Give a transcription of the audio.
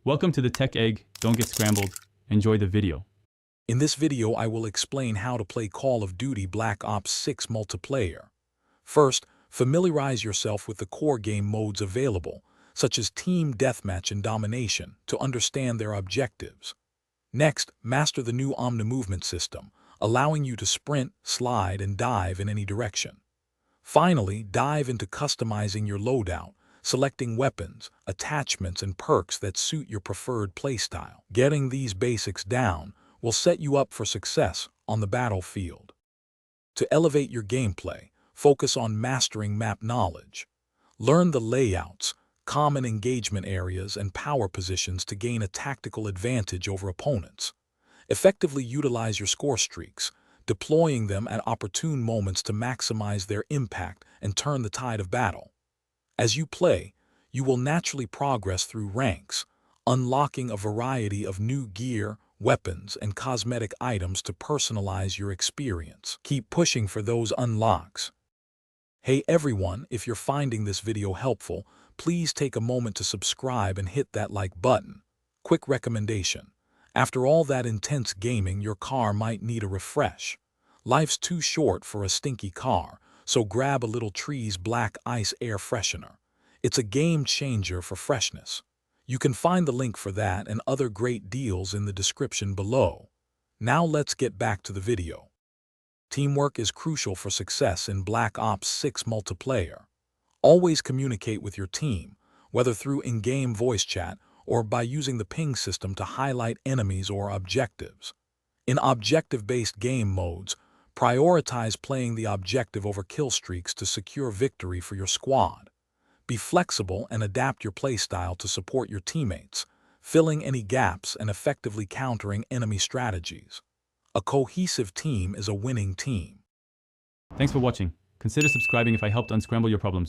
Welcome to the Tech Egg. Don't get scrambled. Enjoy the video. In this video, I will explain how to play Call of Duty Black Ops 6 multiplayer. First, familiarize yourself with the core game modes available, such as Team Deathmatch and Domination, to understand their objectives. Next, master the new Omni-movement system, allowing you to sprint, slide, and dive in any direction. Finally, dive into customizing your loadout, selecting weapons, attachments, and perks that suit your preferred playstyle. Getting these basics down will set you up for success on the battlefield. To elevate your gameplay, focus on mastering map knowledge. Learn the layouts, common engagement areas, and power positions to gain a tactical advantage over opponents. Effectively utilize your score streaks, deploying them at opportune moments to maximize their impact and turn the tide of battle. As you play, you will naturally progress through ranks, unlocking a variety of new gear, weapons, and cosmetic items to personalize your experience. Keep pushing for those unlocks. Hey everyone, if you're finding this video helpful, please take a moment to subscribe and hit that like button. Quick recommendation. After all that intense gaming, your car might need a refresh. Life's too short for a stinky car, so grab a little Tree's Black Ice Air Freshener. It's a game changer for freshness. You can find the link for that and other great deals in the description below. Now let's get back to the video. Teamwork is crucial for success in Black Ops 6 multiplayer. Always communicate with your team, whether through in-game voice chat or by using the ping system to highlight enemies or objectives. In objective-based game modes, prioritize playing the objective over kill streaks to secure victory for your squad. Be flexible and adapt your playstyle to support your teammates, filling any gaps and effectively countering enemy strategies. A cohesive team is a winning team. Thanks for watching. Consider subscribing if I helped unscramble your problems.